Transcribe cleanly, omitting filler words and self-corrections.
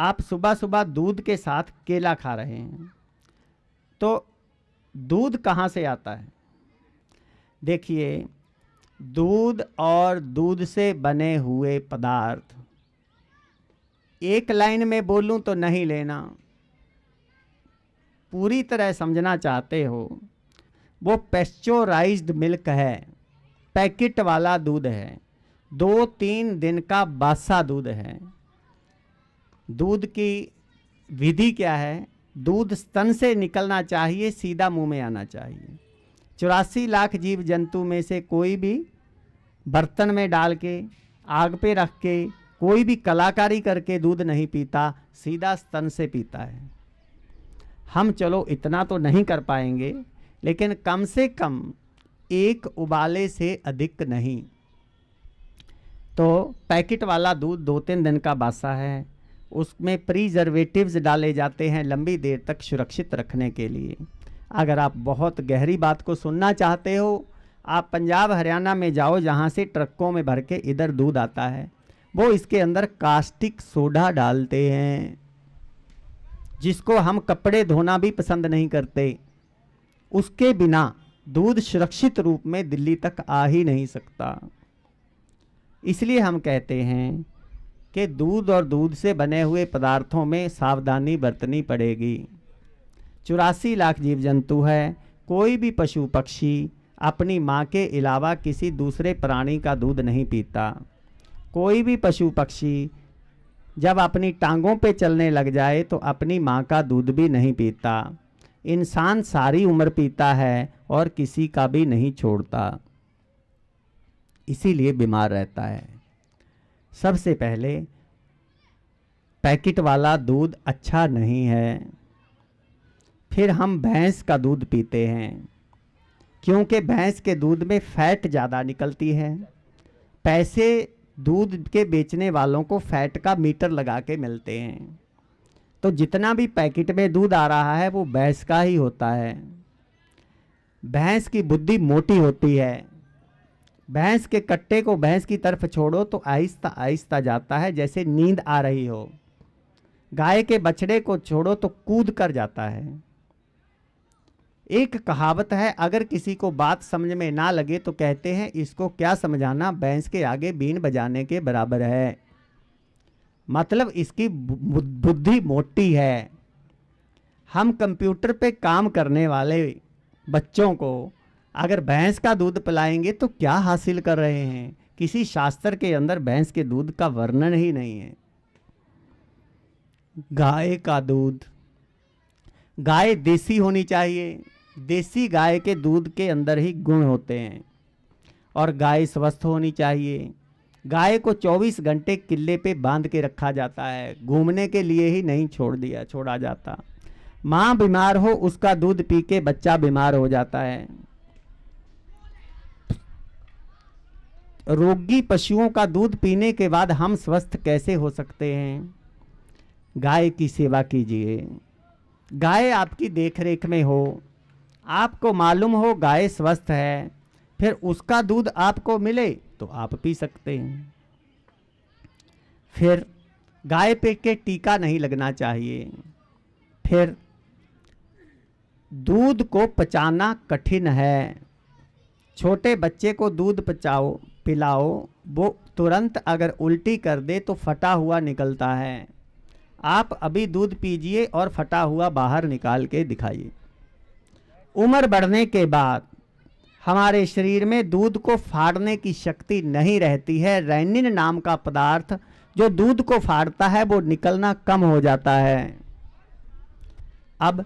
आप सुबह सुबह दूध के साथ केला खा रहे हैं, तो दूध कहाँ से आता है? देखिए, दूध और दूध से बने हुए पदार्थ, एक लाइन में बोलूं तो नहीं लेना, पूरी तरह समझना चाहते हो, वो पेस्चराइज्ड मिल्क है, पैकेट वाला दूध है, 2-3 दिन का बासा दूध है। दूध की विधि क्या है? दूध स्तन से निकलना चाहिए, सीधा मुंह में आना चाहिए। 84 लाख जीव जंतु में से कोई भी बर्तन में डाल के, आग पे रख के, कोई भी कलाकारी करके दूध नहीं पीता, सीधा स्तन से पीता है। हम चलो इतना तो नहीं कर पाएंगे, लेकिन कम से कम एक उबाले से अधिक नहीं। तो पैकेट वाला दूध 2-3 दिन का बासा है, उसमें प्रिजर्वेटिव्स डाले जाते हैं लंबी देर तक सुरक्षित रखने के लिए। अगर आप बहुत गहरी बात को सुनना चाहते हो, आप पंजाब हरियाणा में जाओ, जहाँ से ट्रकों में भर के इधर दूध आता है, वो इसके अंदर कास्टिक सोडा डालते हैं, जिसको हम कपड़े धोना भी पसंद नहीं करते। उसके बिना दूध सुरक्षित रूप में दिल्ली तक आ ही नहीं सकता। इसलिए हम कहते हैं कि दूध और दूध से बने हुए पदार्थों में सावधानी बरतनी पड़ेगी। 84 लाख जीव जंतु है, कोई भी पशु पक्षी अपनी माँ के अलावा किसी दूसरे प्राणी का दूध नहीं पीता। कोई भी पशु पक्षी जब अपनी टांगों पे चलने लग जाए तो अपनी माँ का दूध भी नहीं पीता। इंसान सारी उम्र पीता है और किसी का भी नहीं छोड़ता, इसीलिए बीमार रहता है। सबसे पहले, पैकेट वाला दूध अच्छा नहीं है। फिर हम भैंस का दूध पीते हैं, क्योंकि भैंस के दूध में फैट ज़्यादा निकलती है। पैसे दूध के बेचने वालों को फैट का मीटर लगा के मिलते हैं, तो जितना भी पैकेट में दूध आ रहा है वो भैंस का ही होता है। भैंस की बुद्धि मोटी होती है। भैंस के कट्टे को भैंस की तरफ छोड़ो तो आहिस्ता आहिस्ता जाता है, जैसे नींद आ रही हो। गाय के बछड़े को छोड़ो तो कूद कर जाता है। एक कहावत है, अगर किसी को बात समझ में ना लगे तो कहते हैं इसको क्या समझाना, भैंस के आगे बीन बजाने के बराबर है। मतलब इसकी बुद्धि मोटी है। हम कंप्यूटर पे काम करने वाले बच्चों को अगर भैंस का दूध पिलाएंगे तो क्या हासिल कर रहे हैं? किसी शास्त्र के अंदर भैंस के दूध का वर्णन ही नहीं है। गाय का दूध, गाय देसी होनी चाहिए। देसी गाय के दूध के अंदर ही गुण होते हैं। और गाय स्वस्थ होनी चाहिए। गाय को 24 घंटे किले पे बांध के रखा जाता है, घूमने के लिए ही नहीं छोड़ा जाता। माँ बीमार हो, उसका दूध पी के बच्चा बीमार हो जाता है। रोगी पशुओं का दूध पीने के बाद हम स्वस्थ कैसे हो सकते हैं? गाय की सेवा कीजिए। गाय आपकी देखरेख में हो, आपको मालूम हो गाय स्वस्थ है, फिर उसका दूध आपको मिले तो आप पी सकते हैं। फिर गाय पे के टीका नहीं लगना चाहिए। फिर दूध को पचाना कठिन है। छोटे बच्चे को दूध पिलाओ, वो तुरंत अगर उल्टी कर दे तो फटा हुआ निकलता है। आप अभी दूध पीजिए और फटा हुआ बाहर निकाल के दिखाइए। उम्र बढ़ने के बाद हमारे शरीर में दूध को फाड़ने की शक्ति नहीं रहती है। रेनिन नाम का पदार्थ जो दूध को फाड़ता है वो निकलना कम हो जाता है। अब